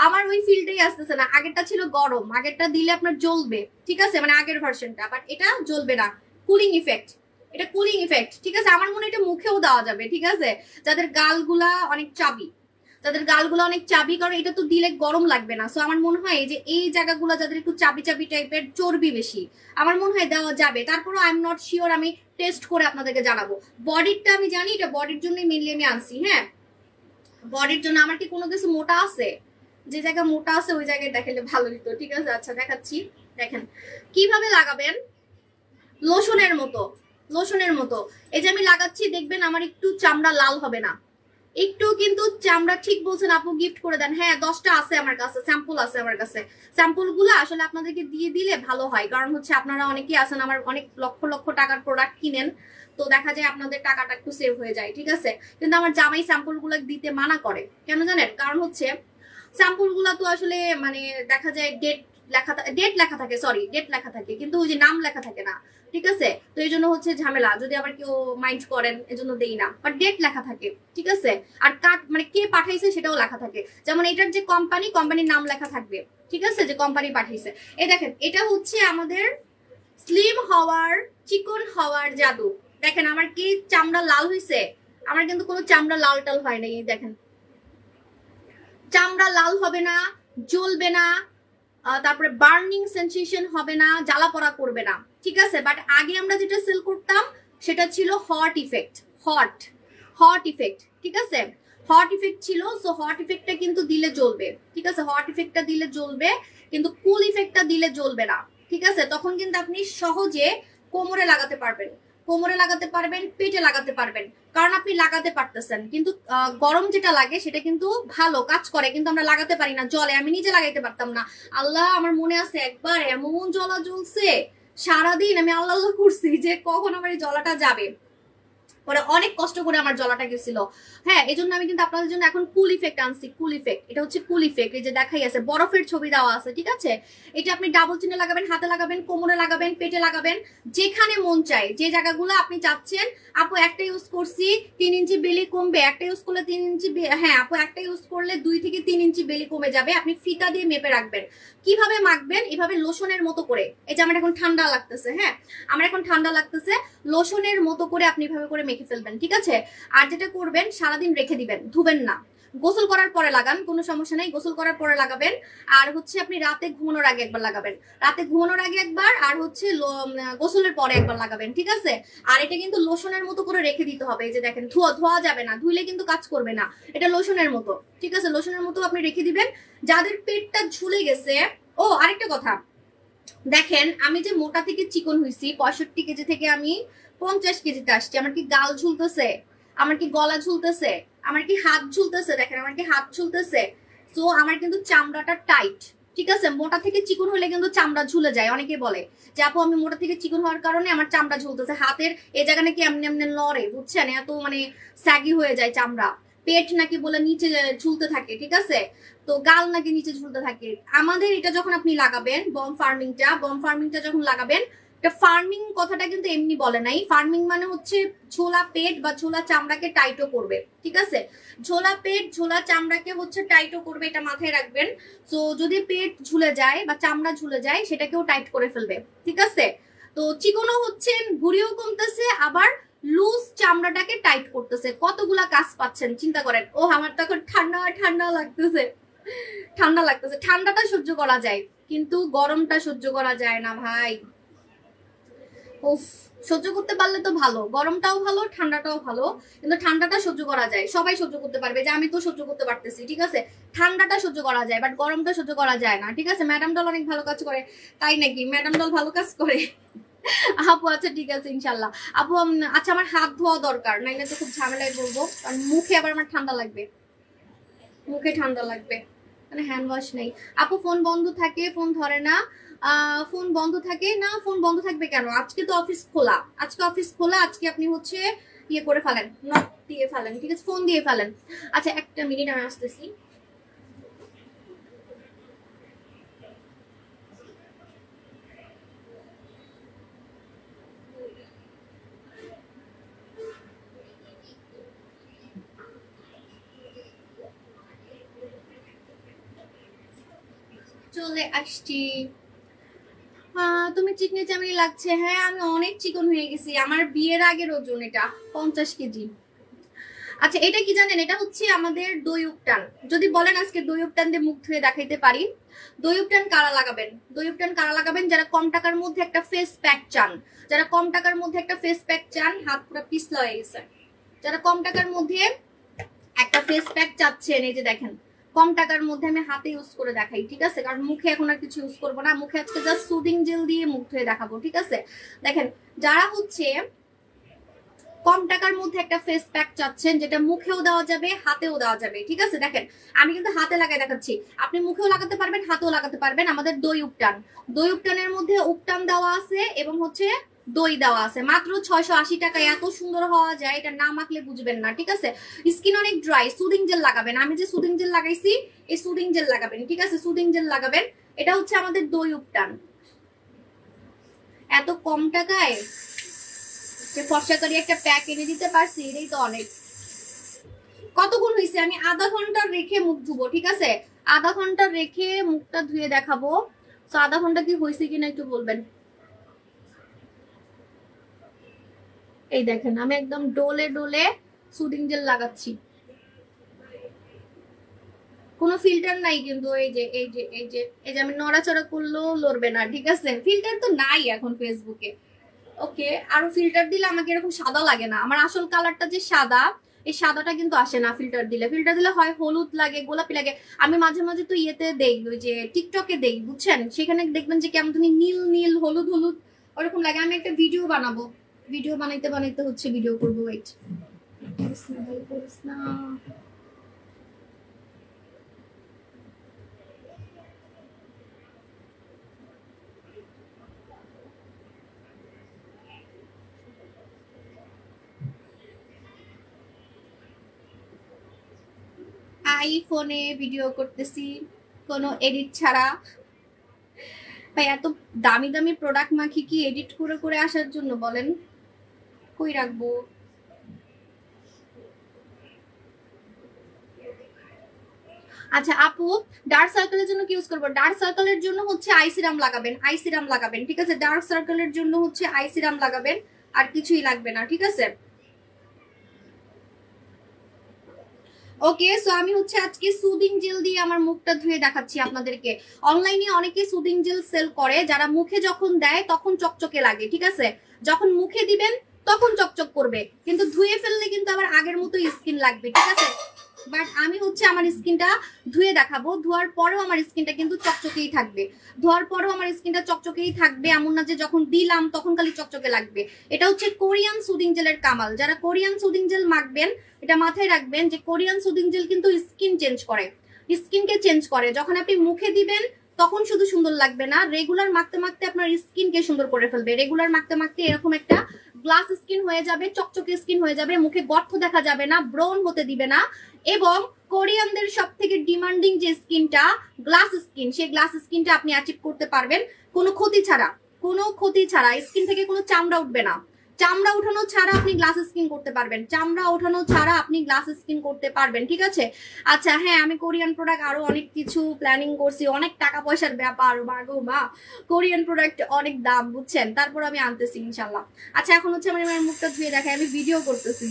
আমার ওই ফিলটাই আসতেছে না। আগেরটা ছিল গরম, আগেরটা দিলে আপনার জ্বলবে, ঠিক আছে, মানে আগের ভার্সনটা। বাট এটা জ্বলবে না, কুলিং ইফেক্ট, ঠিক আছে। আমার মনে হয় এটা মুখেও দেওয়া যাবে, ঠিক আছে, যাদের গালগুলা অনেক চাবি। যাদের গালগুলো অনেক চাবি, কারণ এটা তো দিলে গরম লাগবে না। সো আমার মনে হয় যে এই জায়গাগুলো যাদের একটু চাবি চাবি টাইপের, চর্বি বেশি, আমার মনে হয় দেওয়া যাবে। তারপরও আই এম নট শিওর, আমি টেস্ট করে আপনাদেরকে জানাবো। বডিরটা আমি জানি, এটা বডির জন্যই মেনলি আমি আনছি। হ্যাঁ, বডির জন্য। আমার কি কোনো কিছু মোটা আছে? যে জায়গা মোটা আছে ওই জায়গায় দেখালে ভালো হতো। ঠিক আছে, আচ্ছা দেখাচ্ছি। দেখেন কিভাবে লাগাবেন, লোশনের মতো, লোশনের মতো। এই যে আমি লাগাচ্ছি, দেখবেন আমার একটু চামড়া লাল হবে না, একটু কিন্তু চামড়া। ঠিক বলছেন আপু, গিফট করে দেন। হ্যাঁ 10টা আছে আমার কাছে, স্যাম্পল আছে আমার কাছে। স্যাম্পল গুলো আসলে আপনাদেরকে দিয়ে দিলে ভালো হয়, কারণ হচ্ছে আপনারা অনেকেই আছেন আমার অনেক লক্ষ লক্ষ টাকার প্রোডাক্ট কিনেন, তো দেখা যায় আপনাদের টাকাটা একটু সেভ হয়ে যায়। ঠিক আছে, কিন্তু আমার জামাই স্যাম্পল গুলো দিতে মানা করে। কেন জানেন? কারণ হচ্ছে স্যাম্পল গুলা তো আসলে মানে দেখা যায় ডেট লেখা থাকে, সরি ডেট লেখা থাকে, কিন্তু ওই যে নাম লেখা থাকে না। ঠিক আছে, তো এই জন্য হচ্ছে ঝামেলা, যদি আবার কেউ মাইন্ড করেন এজন্য দেই না, বাট ডেট লেখা থাকে। ঠিক আছে, আর কার্ড মানে কে পাঠাইছে সেটাও লেখা থাকে, যেমন এটার যে কোম্পানির নাম লেখা থাকবে। ঠিক আছে, যে কোম্পানি পাঠাইছে। এই দেখেন, এটা হচ্ছে আমাদের স্লিম হওয়ার, চিকন হওয়ার জাদু। দেখেন আমার কি চামড়া লাল হয়েছে? আমার কিন্তু কোনো চামড়া লাল টাল হয় না। এই দেখেন, চামড়া লাল হবে না, জ্বলবে না, তারপরে বার্নিং সেন্সেশন হবে না, জ্বালা পড়া করবে না। ঠিক আছে, বাট আগে আমরা যেটা সেল করতাম সেটা ছিল হট ইফেক্ট, হট ইফেক্ট। ঠিক আছে, হট ইফেক্ট ছিল। সো হট ইফেক্টটা কিন্তু দিলে জ্বলবে। ঠিক আছে, হট ইফেক্টটা দিলে জ্বলবে, কিন্তু কুল ইফেক্টটা দিলে জ্বলবে না। ঠিক আছে, তখন কিন্তু আপনি সহজে কোমরে লাগাতে পারবেন, কোমরে লাগাতে পারবেন, পেটে লাগাতে পারবেন, কারণ আপনি লাগাতে পারতেছেন। কিন্তু গরম যেটা লাগে সেটা কিন্তু ভালো কাজ করে, কিন্তু আমরা লাগাতে পারি না, জলে। আমি নিজে লাগাইতে পারতাম না। আল্লাহ, আমার মনে আছে একবার এমন জ্বলা জ্বলছে, সারাদিন আমি আল্লাহ আল্লাহ করছি যে কখন আমার এই জ্বলাটা যাবে। পরে অনেক কষ্ট করে আমার জ্বলাটা গেছিল। হ্যাঁ, এই জন্য আমি কিন্তু আপনাদের জন্য এখন কুল ইফেক্ট আনছি। কুল ইফেক্ট, এটা হচ্ছে কুল ইফেক্ট। এই যে দেখাই আছে, বরফের ছবি দেওয়া আছে। ঠিক আছে, এটা আপনি ডাবল চিনে লাগাবেন, হাতে লাগাবেন, কোমরে লাগাবেন, পেটে লাগাবেন, যেখানে মন চায়, যে জায়গাগুলো আপনি চাচ্ছেন। আপু একটা ইউজ করছি 3 ইঞ্চি বেলি কমবে, একটা ইউজ করলে 3 ইঞ্চি। হ্যাঁ আপু, একটা ইউজ করলে 2 থেকে 3 ইঞ্চি বেলি কমে যাবে। আপনি ফিতা দিয়ে মেপে রাখবেন। কিভাবে মাখবেন? এভাবে লোশনের মতো করে। এই যে আমার এখন ঠান্ডা লাগতেছে, হ্যাঁ আমার এখন ঠান্ডা লাগতেছে, লোশনের মতো করে আপনি এভাবে করে মেখে ফেলবেন। ঠিক আছে, আর যেটা করবেন, সারাদিন রেখে দিবেন, ধুবেন না। গোসল করার পরে লাগান, কোনো সমস্যা নাই, গোসল করার পরে লাগাবেন। আর হচ্ছে আপনি রাতে ঘুমানোর আগে একবার লাগাবেন, রাতে ঘুমানোর আগে একবার, আর হচ্ছে গোসলের পরে একবার লাগাবেন। ঠিক আছে, আর এটা কিন্তু লোশনের মতো করে রেখে দিতে হবে। এই যে দেখেন, ধোয়া যাবে না, ধুইলে কিন্তু কাজ করবে না, এটা লোশনের মতো। ঠিক আছে, লোশনের মতো আপনি রেখে দিবেন। যাদের পেটটা ঝুলে গেছে, ও আরেকটা কথা, দেখেন আমি যে মোটা থেকে চিকন হয়েছি, 65 কেজি থেকে আমি 50 কেজিতে আসছি। আমার কি গাল ঝুলতেছে? আমার কি গলা ঝুলতেছে? আমার কি হাত ঝুলতেছে? দেখেন আমার কি হাত ঝুলতেছে? সো আমার কিন্তু চামড়াটা টাইট। ঠিক আছে, মোটা থেকে চিকন হলে কিন্তু চামড়া ঝুলে যায়। অনেকে বলে যে আপু আমি মোটা থেকে চিকন হওয়ার কারণে আমার চামড়া ঝুলতেছে, হাতের এই জায়গা নাকি এমনি এমনি লড়ে, বুঝছেন, এত মানে স্যাগি হয়ে যায় চামড়া। পেট নাকি বলে নিচে ঝুলতে থাকে। ঠিক আছে, তো গাল নাকি নিচে ঝুলতে থাকে। আমাদের এটা যখন আপনি লাগাবেন, বম ফার্মিংটা যখন লাগাবেন, এটা ফার্মিং কথাটা কিন্তু এমনি বলে নাই। ফার্মিং মানে হচ্ছে ঝোলা পেট বা ঝোলা চামড়াকে টাইটও করবে। ঠিক আছে, ঝোলা পেট ঝোলা চামড়াকে হচ্ছে টাইটও করবে, এটা মাথায় রাখবেন। তো যদি পেট ঝুলে যায় বা চামড়া ঝুলে যায়, সেটাকেও টাইট করে ফেলবে। ঠিক আছে, তো চিকনও হচ্ছেন, ভুঁড়িও কমতেছে, আবার লুজ চামড়াটাকে টাইট করতেছে। কতগুলা কাজ পাচ্ছেন চিন্তা করেন। ও আমার তো এখন ঠান্ডা ঠান্ডা লাগতেছে, ঠান্ডা লাগতেছে। ঠান্ডাটা সহ্য করা যায়, কিন্তু গরমটা সহ্য করা যায় না ভাই। উফ, সহ্য করতে পারলে তো ভালো, গরমটাও ভালো, ঠান্ডাটাও ভালো, কিন্তু ঠান্ডাটা সহ্য করা যায়, সবাই সহ্য করতে পারবে। যে আমি তো সহ্য করতে পারতেছি। ঠিক আছে, ঠান্ডাটা সহ্য করা যায়, বাট গরমটা সহ্য করা যায় না। ঠিক আছে, ম্যাডাম ডল অনেক ভালো কাজ করে। তাই নাকি? ম্যাডাম ডল ভালো কাজ করে? আপু আচ্ছা ঠিক আছে, ইনশাল্লাহ। আপু আচ্ছা, আমার হাত ধোয়া দরকার, নাইলে তো খুব ঝামেলায় বলবো, কারণ মুখে আবার আমার ঠান্ডা লাগবে, মুখে ঠান্ডা লাগবে, মানে হ্যান্ড ওয়াশ নেই। আপু ফোন বন্ধ থাকে, ফোন ধরে না। ফোন বন্ধ থাকে না, ফোন বন্ধ থাকবে কেন? আজকে তো অফিস খোলা, আজকে অফিস খোলা, আজকে আপনি হচ্ছে ইয়ে করে ফেলেন, নক দিয়ে ফেলেন। ঠিক আছে, ফোন দিয়ে ফেলেন। আচ্ছা একটা মিনিট, আমি আসতেছি। চলে আসছি। তুমি চিকনি চামড়ি লাগছে। হ্যাঁ আমি অনেক চিকন হয়ে গেছি, আমার বিয়ের আগের ওজন এটা 50 কেজি। আচ্ছা এটা কি জানেন, এটা হচ্ছে আমাদের দই উপটান। যদি বলেন আজকে দই উপটান দিয়ে মুখ ধুয়ে দেখাইতে পারি, দই উপটান কারা লাগাবেন? দই উপটান কারা লাগাবেন? যারা কম টাকার মধ্যে একটা ফেস প্যাক চান, যারা কম টাকার মধ্যে একটা ফেস প্যাক চান, হাত পুরো পিছলা হয়ে গেছে, যারা কম টাকার মধ্যে একটা ফেস প্যাক চাচ্ছেন, এই যে দেখেন কম টাকার মধ্যে আমি হাতে ইউজ করে দেখাই, ঠিক আছে? কারণ মুখে এখন আর কিছু ইউজ করবো না, মুখে আজকে জাস্ট সুদিং জেল দিয়ে মুখ ধুয়ে দেখাবো, ঠিক আছে? দেখেন যারা হচ্ছে কম টাকার মধ্যে একটা ফেস প্যাক চাচ্ছেন, যেটা মুখেও দেওয়া যাবে হাতেও দেওয়া যাবে, ঠিক আছে? দেখেন আমি কিন্তু হাতে লাগাই দেখাচ্ছি, আপনি মুখেও লাগাতে পারবেন হাতেও লাগাতে পারবেন। আমাদের দই উপটান, দই উপটানের মধ্যে উপটান দেওয়া আছে এবং হচ্ছে দই দেওয়া আছে, মাত্র 680 টাকায় এত সুন্দর হওয়া যায়, এটা না মাখলে বুঝবেন না, ঠিক আছে? স্কিন অনেক ড্রাই, সুদিং জেল লাগাবেন। আমি যে সুদিং জেল লাগাইছি এই সুদিং জেল লাগাবেন, ঠিক আছে? সুদিং জেল লাগাবেন। এটা হচ্ছে আমাদের দই উপটান, এত কম টাকায় যে ফর্সাকারী একটা প্যাক এনে দিতে পারছি, এটাই তো অনেক। কতক্ষণ হয়েছে? আমি আধা ঘন্টা রেখে মুখ ধুবো, ঠিক আছে? আধা ঘন্টা রেখে মুখটা ধুয়ে দেখাবো। তো আধা ঘন্টা কি হয়েছে কিনা একটু বলবেন। এই দেখেন আমি একদম ডোলে ডোলে সুদিং জেল লাগাচ্ছি, কোনো ফিল্টার নাই কিন্তু। এই যে এই যে এই যে এই যে আমি নড়াচড়া করলেও লড়বে না, ঠিক আছে? ফিল্টার তো নাই এখন ফেসবুকে। ওকে, আরো ফিল্টার দিলে আমাকে এরকম সাদা লাগে না, আমার আসল কালারটা যে সাদা, এই সাদাটা কিন্তু আসে না ফিল্টার দিলে। ফিল্টার দিলে হয় হলুদ লাগে, গোলাপি লাগে। আমি মাঝে মাঝে তো ইয়েতে দেই, ওই যে টিকটকে দেই, বুঝছেন? সেখানে দেখবেন যে কেমন তুমি নীল নীল হলুদ হলুদ ওরকম লাগে। আমি একটা ভিডিও বানাবো, ভিডিও বানাইতে বানাইতে হচ্ছে ভিডিও করবো, ওয়েট। আইফোনে ভিডিও করতেছি কোনো এডিট ছাড়া। ভাই এত দামি দামি প্রোডাক্ট মাখি কি এডিট করে করে আসার জন্য বলেন? কই রাখবো? আচ্ছা আপু, ডার্ক সার্কেলের জন্য কি ইউজ করবো? ডার্ক সার্কেলের জন্য হচ্ছে আই সিরাম লাগাবেন, আই সিরাম লাগাবেন, ঠিক আছে? ডার্ক সার্কেলের জন্য হচ্ছে আই সিরাম লাগাবেন, আর কিছুই লাগবে না, ঠিক আছে? ওকে, সো আমি হচ্ছে আজকে সুদিং জেল দিয়ে আমার মুখটা ধুয়ে দেখাচ্ছি আপনাদেরকে। অনলাইনে অনেকে সুদিং জেল সেল করে, যারা মুখে যখন দেয় তখন চকচকে লাগে, ঠিক আছে? যখন মুখে দিবেন তখন চকচক করবে, কিন্তু ধুয়ে ফেললে কিন্তু আবার আগের মতো স্কিন লাগবে, ঠিক আছে? বাট আমি হচ্ছে আমার স্কিনটা ধুয়ে দেখাবো, ধোয়ার পরেও আমার স্কিনটা কিন্তু চকচকেই থাকবে, ধোয়ার পরেও আমার স্কিনটা চকচকেই থাকবে। এমন না যে যখন দিলাম তখন খালি চকচকে লাগবে। এটা হচ্ছে কোরিয়ান সুদিং জেলের কামাল। যারা কোরিয়ান সুদিং জেল মাখবেন এটা মাথায় রাখবেন যে কোরিয়ান সুদিং জেল কিন্তু স্কিন চেঞ্জ করে, স্কিনকে চেঞ্জ করে। যখন আপনি মুখে দিবেন তখন শুধু সুন্দর লাগবে না, রেগুলার মাখতে মাখতে আপনার স্কিনকে সুন্দর করে ফেলবে। রেগুলার মাখতে মাখতে এরকম একটা গ্লাস স্কিন হয়ে যাবে, চকচকে স্কিন হয়ে যাবে, মুখে গর্ত দেখা যাবে না, ব্রন হতে দিবে না। এবং কোরিয়ানদের সব থেকে ডিমান্ডিং যে স্কিনটা গ্লাস স্কিন, সেই গ্লাস স্কিনটা আপনি অ্যাচিভ করতে পারবেন কোনো ক্ষতি ছাড়া, কোনো ক্ষতি ছাড়া। স্কিন থেকে কোনো চামড়া উঠবে না, চামড়া উঠানো ছাড়া আপনি গ্লাস স্কিন করতে পারবেন, চামড়া ওঠানো ছাড়া আপনি গ্লাস স্কিন করতে পারবেন, ঠিক আছে? আচ্ছা হ্যাঁ, আমি কোরিয়ান প্রোডাক্ট আরো অনেক কিছু প্ল্যানিং করছি, অনেক টাকা পয়সার ব্যাপার, মাগো মা, কোরিয়ান প্রোডাক্ট অনেক দাম, বুঝছেন? তারপর আমি আনতেছি ইনশাল্লাহ। আচ্ছা এখন হচ্ছে আমি আমার মুখটা ধুয়ে দেখাই, আমি ভিডিও করতেছি।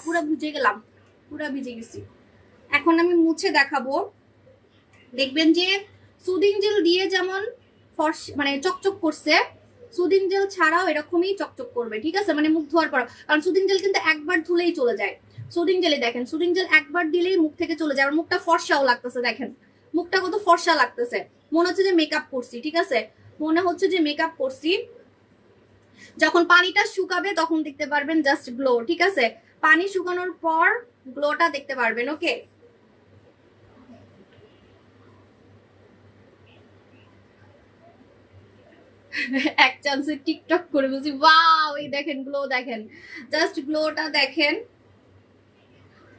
পুরা ভিজে গেলাম, পুরা ভিজে গেছি। এখন আমি মুছে দেখাবো, দেখবেন যে সুদিং জেল দিয়ে যেমন মানে চকচক করছে, সুদিং জেল ছাড়াও এরকমই চকচক করবে, ঠিক আছে? মানে মুখ ধোয়ার পর, কারণ সুদিং জেল কিন্তু একবার ধুলেই চলে যায়। সুদিং জেলে দেখেন, সুদিং জেল একবার দিলেই মুখ থেকে চলে যায়। আর মুখটা ফর্সাও লাগতেছে, দেখেন মুখটা কত ফর্সা লাগতেছে, মনে হচ্ছে যে মেকআপ করছি, ঠিক আছে? মনে হচ্ছে যে মেকআপ করছি। যখন পানিটা শুকাবে তখন দেখতে পারবেন জাস্ট গ্লো, ঠিক আছে? পানি শুকানোর পর গ্লোটা দেখতে পারবেন। ওকে, এক চান্সে টিকটক করে বলছি ওয়াও, এই দেখেন গ্লো, দেখেন জাস্ট গ্লোটা দেখেন।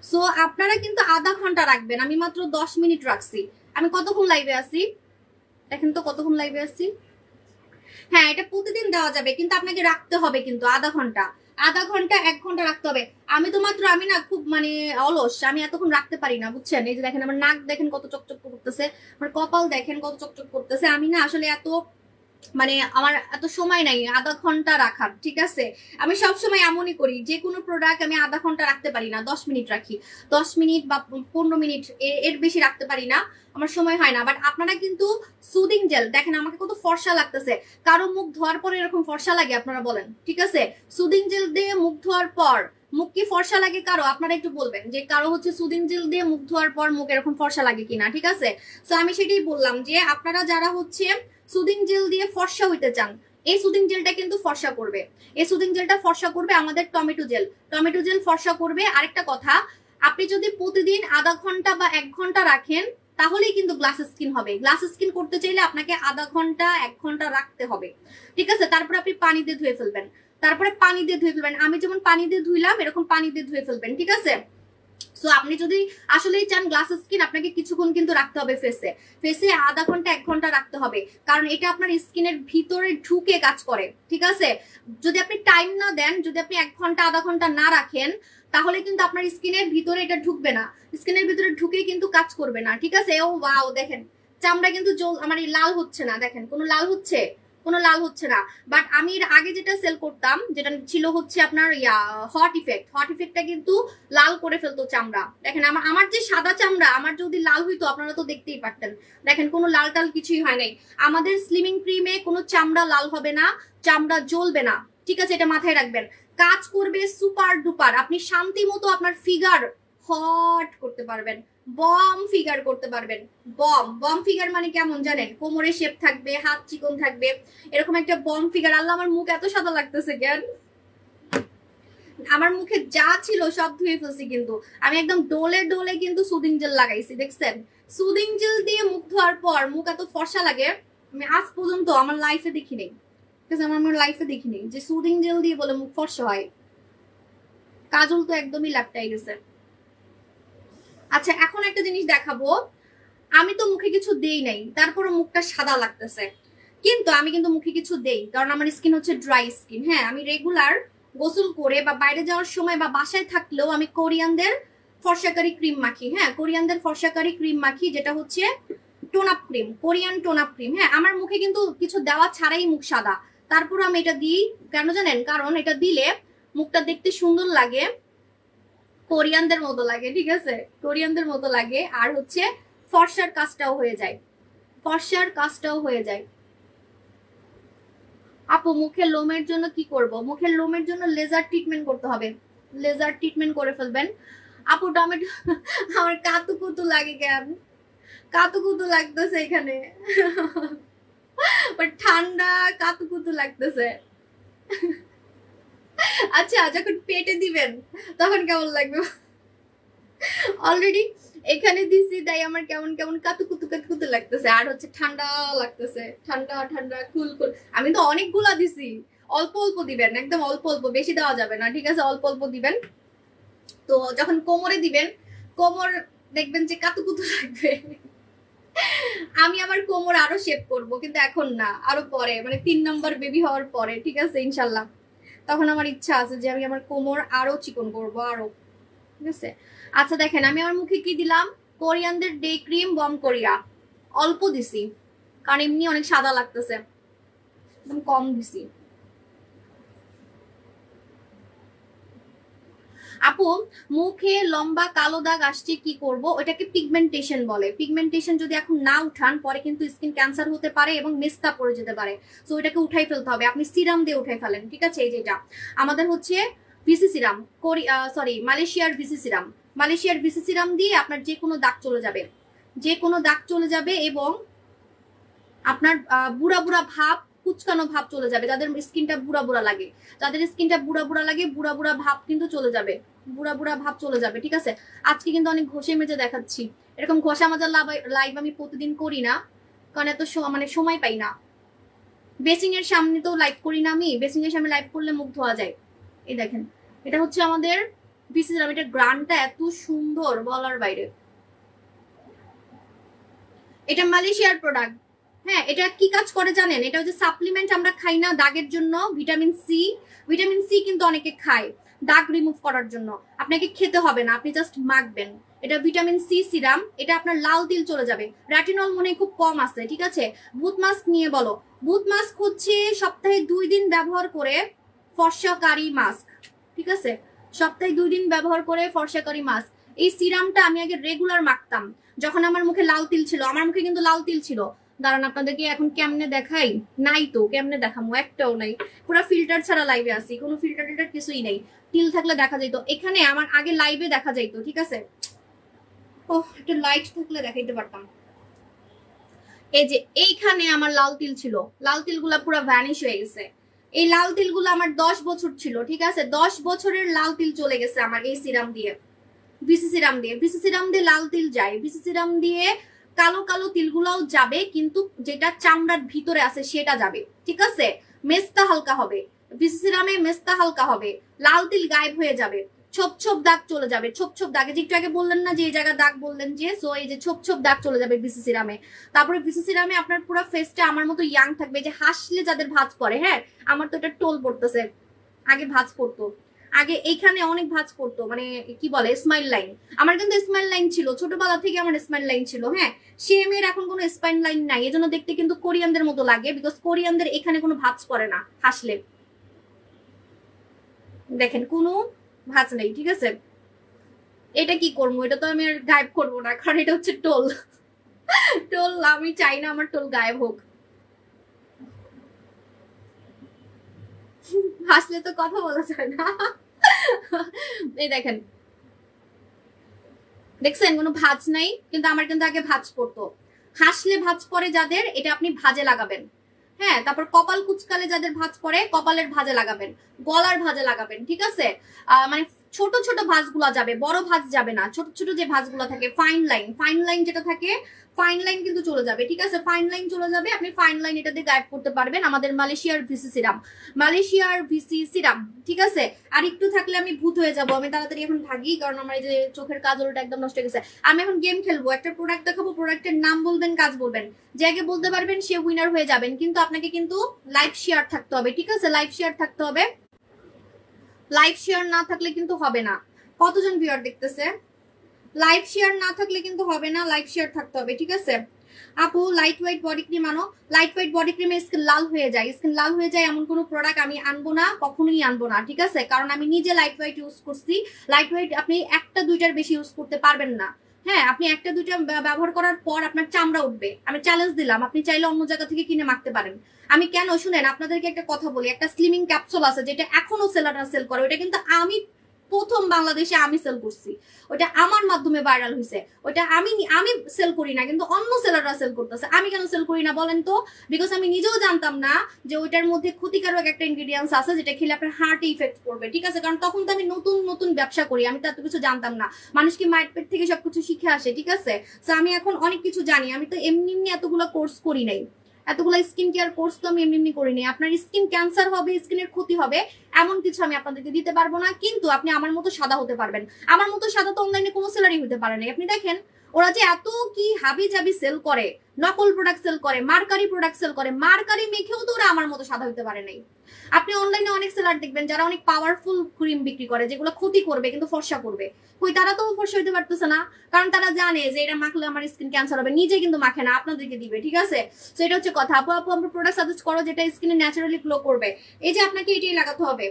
সো আপনারা কিন্তু আধা ঘন্টা রাখবেন, আমি মাত্র 10 মিনিট রাখছি। আমি কতক্ষণ লাইভে আছি দেখেন তো, কতক্ষণ লাইভে আছি। হ্যাঁ এটা প্রতিদিন দেওয়া যাবে, কিন্তু আপনাকে রাখতে হবে কিন্তু আধা ঘন্টা। আধা ঘন্টা 1 ঘন্টা রাখতে হবে। আমি তো মাত্র, আমি না খুব মানে অলস, আমি এতক্ষণ রাখতে পারি না বুঝছেন। এই যে দেখেন আমার নাক দেখেন কত চকচক করতেছে, আমার কপাল দেখেন কত চকচক করতেছে। আমি না আসলে এত মানে আমার এত সময় নাই আধা ঘন্টা রাখার, ঠিক আছে। আমি সবসময় এমনই করি, যে কোনো প্রোডাক্ট আমি আধা ঘন্টা রাখতে পারি না, 10 মিনিট রাখি, 10 মিনিট বা 15 মিনিট, এর বেশি রাখতে পারি না, আমার সময় হয় না। বাট আপনারা কিন্তু সুদিং জেল দেখেন আমাকে কত ফর্সা লাগতেছে, কারো মুখ ধোয়ার পরে এরকম ফর্সা লাগে আপনারা বলেন, ঠিক আছে। সুদিং জেল দিয়ে মুখ ধোয়ার পর মুখ কি ফর্সা লাগে কারো, আপনারা একটু বলবেন যে কারো হচ্ছে সুদিং জেল দিয়ে মুখ ধোয়ার পর মুখ এরকম ফর্সা লাগে কিনা, ঠিক আছে। তো আমি সেটাই বললাম যে আপনারা যারা হচ্ছে সুদিং জেল দিয়ে ফর্সা হইতে চান, এই সুদিং জেলটা কিন্তু ফর্সা করবে, এই সুদিং জেলটা ফর্সা করবে আমাদের টমেটো জেল, টমেটো জেল ফর্সা করবে। আরেকটা কথা, আপনি যদি প্রতিদিন আধা ঘন্টা বা 1 ঘন্টা রাখেন তাহলেই কিন্তু গ্লাস স্কিন হবে। গ্লাস স্কিন করতে চাইলে আপনাকে আধা ঘন্টা 1 ঘন্টা রাখতে হবে, ঠিক আছে। তারপরে আপনি পানি দিয়ে ধুয়ে ফেলবেন, তারপরে পানি দিয়ে ধুয়ে ফেলবেন, আমি যেমন পানি দিয়ে ধুইলাম এরকম পানি দিয়ে ধুয়ে ফেলবেন, ঠিক আছে। সো আপনি যদি আসলেই চান গ্লাস স্কিন, আপনাকে কিছুক্ষণ কিন্তু রাখতে হবে ফেসে, ফেসে আধা ঘন্টা 1 ঘন্টা রাখতে হবে, কারণ এটা আপনার স্কিনের ভিতরে ঢুকে কাজ করে, ঠিক আছে। যদি আপনি টাইম না দেন, যদি আপনি 1 ঘন্টা আধা ঘন্টা না রাখেন, তাহলে কিন্তু আপনার স্কিনের ভিতরে এটা ঢুকবে না, স্কিনের ভিতরে ঢুকে কিন্তু কাজ করবে না, ঠিক আছে। ও ওয়াও, দেখেন চামড়া কিন্তু আমার লাল হচ্ছে না, দেখেন কোনো লাল হচ্ছে, কোনো লাল হচ্ছে না। বাট আমি এর আগে যেটা সেল করতাম, যেটা ছিল হচ্ছে আপনার হট ইফেক্ট, হট ইফেক্টটা কিন্তু লাল করে ফেলতো চামড়া। দেখেন আমার যে সাদা চামড়া, আমার যদি লাল হইতো আপনারা তো দেখতেই পারতেন। দেখেন কোনো লাল টাল কিছুই হয় নাই। আমাদের স্লিমিং ক্রিমে কোনো চামড়া লাল হবে না, চামড়া জ্বলবে না, ঠিক আছে, এটা মাথায় রাখবেন। কাজ করবে সুপার ডুপার, আপনি শান্তি মতো আপনার ফিগার হট করতে পারবেন, বম ফিগার করতে পারবেন। বম বম ফিগার মানে কেমন জানেন, কোমরে শেপ থাকবে, হাত চিকন থাকবে, এরকম একটা বম ফিগার। আল্লাহ আমার মুখ এত সাদা লাগতেছে কেন, আমার মুখে যা ছিল সব ধুয়ে ফেলছি, কিন্তু আমি একদম ডোলে ডোলে কিন্তু সুদিং জেল লাগাইছি, দেখছেন। সুদিং জেল দিয়ে মুখ ধোয়ার পর মুখ এত ফর্সা লাগে আমি আজ পর্যন্ত আমার লাইফে দেখি নেই, ঠিক আছে, আমার লাইফে দেখি নেই যে সুদিং জেল দিয়ে বলে মুখ ফর্সা হয়। কাজল তো একদমই ল্যাপটাই গেছে। আচ্ছা এখন একটা জিনিস দেখাবো, আমি তো মুখে কিছু দেই নাই, তারপরে মুখটা সাদা লাগতেছে, কিন্তু আমি কিন্তু মুখে কিছু দেই, কারণ আমার স্কিন হচ্ছে ড্রাই স্কিন। হ্যাঁ, আমি রেগুলার গোসল করে বা বাইরে যাওয়ার সময় বা বাসায় থাকলেও আমি কোরিয়ানদের ফর্সাকারি ক্রিম মাখি। হ্যাঁ, কোরিয়ানদের ফর্সাকারি ক্রিম মাখি, যেটা হচ্ছে tone up cream, Korean tone up cream. হ্যাঁ, আমার মুখে কিন্তু কিছু দেওয়া ছাড়াই মুখ সাদা, তারপর আমি এটা দিই কেন জানেন, কারণ এটা দিলে মুখটা দেখতে সুন্দর লাগে, কোরিয়ানদের মতো লাগে, ঠিক আছে, কোরিয়ানদের মতো লাগে। আর হচ্ছে ফর্সার কাজটাও হয়ে যায়, ফর্সার কাজটাও হয়ে যায়। আপু মুখের লোমের জন্য কি করব? মুখের লোমের জন্য লেজার ট্রিটমেন্ট করতে হবে, লেজার ট্রিটমেন্ট করে ফেলবেন। আপু টমেটো আমার কাতু কুতু লাগে কেন, কাতু কুতু লাগতেছে এখানে ঠান্ডা কাতু কুতু লাগতেছে। আচ্ছা যখন পেটে দিবেন তখন কেমন লাগবে? অলরেডি এখানে দিছি তাই আমার কেমন কেমন কাতুকুতু কাতুকুতু লাগতেছে, আর হচ্ছে ঠান্ডা লাগতেছে, ঠান্ডা ঠান্ডা কুল কুল। আমি তো অনেকগুলা দিছি, অল্প অল্প দিবেন, একদম অল্প অল্প, বেশি দেওয়া যাবে না, ঠিক আছে, অল্প অল্প দিবেন। তো যখন কোমরে দিবেন, কোমর দেখবেন যে কাতুকুতু লাগবে। আমি আমার কোমর আরো শেপ করব, কিন্তু এখন না, আরো পরে, মানে 3 নম্বর বেবি হওয়ার পরে, ঠিক আছে, ইনশাল্লাহ তখন আমার ইচ্ছা আছে যে আমি আমার কোমর আরো চিকন করব, আরো, ঠিক আছে। আচ্ছা দেখেন আমি আমার মুখে কি দিলাম, কোরিয়ানদের ডে ক্রিম বম কোরিয়া, অল্প দিছি কারণ এমনি অনেক সাদা লাগতেছে, একদম কম দিছি। আপু মুখে লম্বা কালো দাগ আসছে কি করব? ওটাকে পিগমেন্টেশন বলে। পিগমেন্টেশন যদি এখন না উঠান পরে কিন্তু স্কিন ক্যান্সার হতে পারে এবং মেস্তা পড়ে যেতে পারে, সো ওটাকে উঠাই ফেলতে হবে। আপনি সিরাম দিয়ে উঠাই ফেলেন, ঠিক আছে। এই যেটা আমাদের হচ্ছে ভিসি সিরাম, মালয়েশিয়ার ভিসি সিরাম, মালয়েশিয়ার ভিসি সিরাম দিয়ে আপনার যে কোনো দাগ চলে যাবে, যে কোনো দাগ চলে যাবে, এবং আপনার বুড়া বুড়া ভাব, কুচকানো ভাব চলে যাবে। যাদের স্কিনটা বুড়া বুড়া লাগে, যাদের স্কিনটা বুড়া বুড়া লাগে, বুড়া বুড়া ভাব কিন্তু চলে যাবে, বুড়া বুড়া ভাব চলে যাবে, ঠিক আছে। আজকে কিন্তু অনেক ঘষে মেজে দেখাচ্ছি, এরকম ঘষা মাজার লাইভ আমি প্রতিদিন করি না, কারণ এত মানে সময় পাই না। বেসিং এর সামনে তো লাইভ করি না আমি, বেসিং এর সামনে লাইভ করলে মুখ ধোয়া যায়। এই দেখেন এটা হচ্ছে আমাদের ভিসি সিরাম, এটার গ্রানটা এত সুন্দর বলার বাইরে। এটা মালয়েশিয়ার প্রোডাক্ট, হ্যাঁ, এটা কি কাজ করে জানেন? এটা হচ্ছে সাপ্লিমেন্ট আমরা খাই না দাগের জন্য, ভিটামিন সি। ভিটামিন সি কিন্তু অনেকে খায় দাগ রিমুভ করার জন্য। আপনাকে খেতে হবে না, আপনি জাস্ট মাখবেন। এটা ভিটামিন সি সিরাম, এটা আপনার লাল তিল চলে যাবে। রেটিনল মনে খুব কম আছে, ঠিক আছে? বুথ মাস্ক নিয়ে বলো। বুথ মাস্ক হচ্ছে সপ্তাহে 2 দিন ব্যবহার করে ফর্সাকারী মাস্ক, ঠিক আছে? সপ্তাহে 2 দিন ব্যবহার করে ফর্সাকারী মাস্ক। এই সিরামটা আমি আগে রেগুলার মাখতাম যখন আমার মুখে লাল তিল ছিল। আমার মুখে কিন্তু লাল তিল ছিল। দাঁড়ান আপনাদেরকে এখন কেমনে দেখাই। নাই তো, কেমনে দেখামো? একটাও নাই। পুরো ফিল্টার ছাড়া লাইভে আসি, কোনো ফিল্টার টিল্টার কিছুই নেই। তিল থাকলে দেখা যাইতো এখানে, আমার আগে লাইভে দেখা যাইতো, ঠিক আছে? ও, একটা লাইট থাকলে দেখাইতে পারতাম। এই যে এইখানে আমার লাল তিল ছিল, লাল তিলগুলা পুরো ভ্যানিশ হয়ে গেছে। এই লাল তিলগুলো আমার 10 বছর ছিল, ঠিক আছে? 10 বছরের লাল তিল চলে গেছে আমার এই সিরাম দিয়ে, ভিসি সিরাম দিয়ে। ভিসি সিরাম দিয়ে লাল তিল যায়, ভিসি সিরাম দিয়ে কালো কালো তিলগুলাও যাবে, কিন্তু যেটা চামড়ার ভিতরে আছে সেটা যাবে, ঠিক আছে? মেস্তা হালকা হবে, ভিসি সিরামে মেস্তা হালকা হবে, লাল তিল গায়েব হয়ে যাবে, ছোপ ছোপ দাগ চলে যাবে। ছোপ ছোপ দাগ, যে একটু আগে বললেন না যে এই জায়গা দাগ বললেন, যে সো এই যে ছোপ ছোপ দাগ চলে যাবে ভিসি সিরামে। তারপরে ভিসি সিরামে আপনার পুরো ফেসটা আমার মতো ইয়াং থাকবে, যে হাসলে যাদের ভাঁজ পড়ে। হ্যাঁ, আমার তো এটা টোল পড়তেছে, আগে ভাঁজ পড়তো, আগে এইখানে অনেক ভাঁজ পড়তো, মানে কি বলে স্মাইল লাইন। আমার কিন্তু স্মাইল লাইন ছিল ছোটবেলা থেকে, আমার স্মাইল লাইন ছিল। হ্যাঁ, সে মেয়ের এখন কোনো স্মাইল লাইন নাই, এজন্য দেখতে কিন্তু কোরিয়ানদের মতো লাগে, বিকজ কোরিয়ানদের এখানে কোনো ভাঁজ পড়ে না হাসলে। দেখেন কোনো ভাঁজ নেই, ঠিক আছে? এটা কি করবো? এটা তো আমি আর গায়েব করবো না, কারণ এটা হচ্ছে টোল। টোল আমি চাই না আমার টোল গায়েব হোক। হাসলে তো কথা বলা যায় না। এই দেখেন, দেখছেন কোনো ভাঁজ নাই, কিন্তু আমার কিন্তু আগে ভাঁজ পড়তো। হাসলে ভাঁজ পড়ে যাদের, এটা আপনি ভাঁজে লাগাবেন। হ্যাঁ, তারপর কপাল কুচকালে যাদের ভাঁজ পড়ে, কপালের ভাঁজে লাগাবেন, গলার ভাঁজে লাগাবেন, ঠিক আছে? মানে ছোট ছোট ভাঁজগুলো যাবে, বড় ভাঁজ যাবে না। ছোট ছোট যে ভাঁজগুলো থাকে, ফাইন লাইন, ফাইন লাইন যেটা থাকে, ফাইন লাইন কিন্তু চলে যাবে, ঠিক আছে? ফাইন লাইন চলে যাবে, আপনি ফাইন লাইন এটা দিয়ে গায়েব করতে পারবেন আমাদের মালয়েশিয়ার ভিসি সিরাম, মালয়েশিয়ার ভিসি সিরাম, ঠিক আছে? আর একটু থাকলে আমি ভূত হয়ে যাব, আমি তাড়াতাড়ি এখন ভাগি, কারণ আমার এই যে চোখের কাজলটা একদম নষ্ট হয়ে গেছে। আমি এখন গেম খেলবো, একটা প্রোডাক্ট দেখাবো, প্রোডাক্টের নাম বলবেন, কাজ বলবেন, যে আগে বলতে পারবেন সে উইনার হয়ে যাবেন। কিন্তু আপনাকে কিন্তু লাইভ শেয়ার থাকতে হবে, ঠিক আছে? লাইভ শেয়ার থাকতে হবে, লাইভ শেয়ার না থাকলে কিন্তু হবে না। কতজন ভিউয়ার দেখতেছে? লাইভ শেয়ার না থাকলে কিন্তু হবে না, লাইভ শেয়ার থাকতে হবে, ঠিক আছে? আপু লাইট ওয়েট বডি ক্রিম আনো। লাইট ওয়েট বডি ক্রিমে স্কিন লাল হয়ে যায়, স্কিন লাল হয়ে যায় এমন কোনো প্রোডাক্ট আমি আনবো না, কখনোই আনবো না, ঠিক আছে? কারণ আমি নিজে লাইট ওয়েট ইউজ করছি। লাইট ওয়েট আপনি একটা দুইটার বেশি ইউজ করতে পারবেন না। হ্যাঁ, আপনি একটা দুইটা ব্যবহার করার পর আপনার চামড়া উঠবে। আমি চ্যালেঞ্জ দিলাম, আপনি চাইলে অন্য জায়গা থেকে কিনে মাখতে পারেন। আমি কেন শুনেন, আপনাদেরকে একটা কথা বলি, একটা স্লিমিং ক্যাপসুল আছে যেটা এখনো সেলাররা সেল করে, ওটা কিন্তু আমি প্রথম বাংলাদেশে আমি সেল করছি, ওটা আমার মাধ্যমে ভাইরাল হয়েছে। ওটা আমি সেল করি না, কিন্তু অন্য সেলাররা সেল করতেছে। আমি কেন সেল করি না বলেন তো? বিকজ আমি নিজেও জানতাম না যে ওইটার মধ্যে ক্ষতিকারক একটা ইনগ্রিডিয়েন্টস আছে যেটা খেলে আপনার হার্টে ইফেক্ট করবে, ঠিক আছে? কারণ তখন তো আমি নতুন নতুন ব্যবসা করি, আমি তো এত কিছু জানতাম না। মানুষ কি মায়ের পেট থেকে সবকিছু শিখে আসে, ঠিক আছে? তো আমি এখন অনেক কিছু জানি। আমি তো এমনি এমনি এতগুলো কোর্স করি নাই, এতগুলো স্কিন কেয়ার কোর্স তো আমি এমনি এমনি করিনি। আপনার স্কিন ক্যান্সার হবে, স্কিনের ক্ষতি হবে, এমন কিছু আমি আপনাদেরকে দিতে পারবো না। কিন্তু আপনি আমার মতো সাদা হতে পারবেন। আমার মতো সাদা তো অনলাইনে কোনো সেলারই হতে পারে না। আপনি দেখেন ওরা যে এত কি হাবি জাবি সেল করে, নকল প্রোডাক্ট সেল করে, মার্কারি প্রোডাক্ট সেল করে, মার্কারি মেখেও তো ওরা আমার মতো সাদা হতে পারে নাই। আপনি অনলাইনে অনেক সেলার দেখবেন যারা অনেক পাওয়ারফুল ক্রিম বিক্রি করে, যেগুলো ক্ষতি করবে কিন্তু ফর্সা করবে। কই তারা তো ফর্সা হইতে পারতেছে না, কারণ তারা জানে যে এটা মাখলে আমার স্কিন ক্যান্সার হবে। নিজে কিন্তু মাখে না, আপনাদেরকে দিবে, ঠিক আছে? তো এটা হচ্ছে কথা। আপু আপু আমরা প্রোডাক্ট সাজেস্ট করো যেটা স্কিনে ন্যাচারালি গ্লো করবে। এই যে আপনাকে এটাই লাগাতে হবে,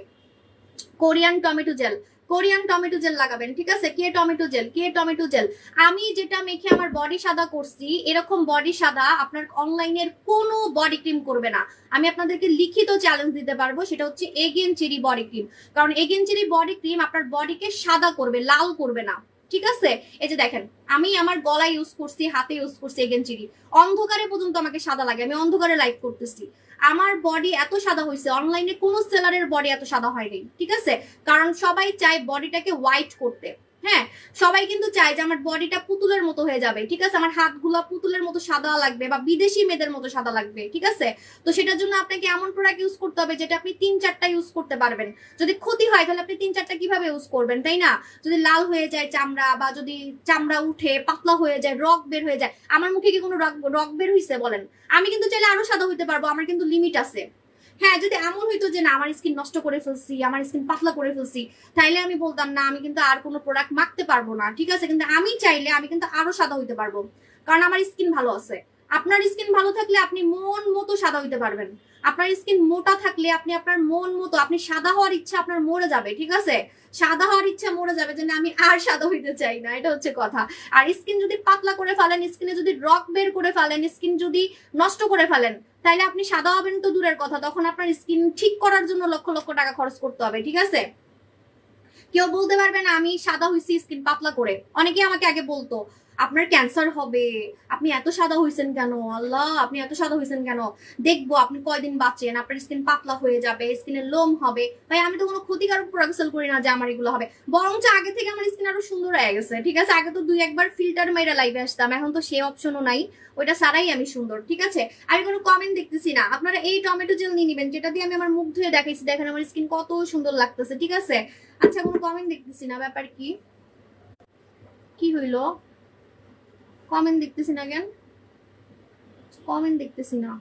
Korean tomato gel. Korean tomato gel লাগাবেন, ঠিক আছে? K tomato gel, K tomato gel. আমি যেটা মেখে আমার বডি সাদা করছি, এরকম বডি সাদা আপনার অনলাইনের কোনো বডি ক্রিম করবে না। আমি আপনাদেরকে লিখিত চ্যালেঞ্জ দিতে পারবো, সেটা হচ্ছে এগেন চেরি বডি ক্রিম। কারণ এগেন চেরি বডি ক্রিম আপনার বডিকে সাদা করবে, লাল করবে না, ঠিক আছে? এই যে দেখেন, আমি আমার গলায় ইউজ করছি, হাতে ইউজ করছি এগেন চেরি। অন্ধকারে পর্যন্ত আমাকে সাদা লাগে, আমি অন্ধকারে লাইভ করতেছি। আমার বডি এত সাদা হয়েছে, অনলাইনে কোনো সেলারের বডি এত সাদা হয়নি, ঠিক আছে? কারণ সবাই চায় বডিটাকে হোয়াইট করতে, হ্যাঁ, সবাই কিন্তু চায় যে আমার বডিটা পুতুলের মতো হয়ে যাবে, ঠিক আছে, আমার হাতগুলো পুতুলের মতো সাদা লাগবে বা বিদেশি মেয়েদের মতো সাদা লাগবে, ঠিক আছে। তো সেটার জন্য আপনাকে এমন প্রোডাক্ট ইউজ করতে হবে যেটা আপনি 3-4টা ইউজ করতে পারবেন। যদি ক্ষতি হয় তাহলে আপনি 3-4টা কিভাবে ইউজ করবেন, তাই না? যদি লাল হয়ে যায় চামড়া, বা যদি চামড়া উঠে পাতলা হয়ে যায়, রগ বের হয়ে যায়, আমার মুখে কি কোনো রগ বের হইছে বলেন? আমি কিন্তু চাইলে আরো সাদা হইতে পারবো, আমার কিন্তু লিমিট আছে। হ্যাঁ, যদি এমন হইতো যে না আমার স্কিন নষ্ট করে ফেলছি, আমার স্কিন পাতলা করে ফেলছি, তাইলে আমি বলতাম না আমি কিন্তু আর কোনো প্রোডাক্ট মাখতে পারবো না, ঠিক আছে। কিন্তু আমি চাইলে আমি কিন্তু আরো সাদা হইতে পারবো, কারণ আমার স্কিন ভালো আছে। আপনার স্কিন ভালো থাকলে আপনি মন মতো সাদা হইতে পারবেন। আপনার স্কিন মোটা থাকলে আপনি আপনার মন মতো, আপনি সাদা হওয়ার ইচ্ছা আপনার মরে যাবে, ঠিক আছে। সাদা হওয়ার ইচ্ছা মরে যাবে যে না আমি আর সাদা হইতে চাই না, এটা হচ্ছে কথা। আর স্কিন যদি পাতলা করে ফেলেন, স্কিনে যদি রক বের করে ফেলেন, স্কিন যদি নষ্ট করে ফেলেন, তাইলে আপনি সাদা হবেন তো দূরের কথা, তখন আপনার স্কিন ঠিক করার জন্য লক্ষ লক্ষ টাকা খরচ করতে হবে, ঠিক আছে। কেউ বলতে পারবে না আমি সাদা হইছি স্কিন পাতলা করে। অনেকে আমাকে আগে বলতো আপনার ক্যান্সার হবে, আপনি এত সাদা হইছেন কেন, আল্লাহ আপনি এত সাদা হইছেন কেন, দেখবো আপনি কয়দিন বাঁচেন, আপনার স্কিন পাতলা হয়ে যাবে, স্কিনের লোম হবে। ভাই আমি তো কোনো ক্ষতিকারক প্রোডাক্ট সেল করি না যে আমার এগুলো হবে, বরঞ্চ আগে থেকে আমার স্কিন আরো সুন্দর হয়ে গেছে, ঠিক আছে। আগে তো 2-1 বার ফিল্টার মাইরা লাইভে আসতাম, এখন তো সে অপশনও নাই, ওইটা ছাড়াই আমি সুন্দর, ঠিক আছে। আমি কোনো কমেন্ট দেখতেছি না। আপনারা এই টমেটো জেল নিয়ে নিবেন, যেটা দিয়ে আমি আমার মুখ ধুয়ে দেখাইছি, দেখেন আমার স্কিন কত সুন্দর লাগতেছে, ঠিক আছে। আচ্ছা, কোনো কমেন্ট দেখতেছি না, ব্যাপার কি, কি হইলো? কমেন্ট দেখতেছি না কেন? কমেন্ট দেখতেছি না।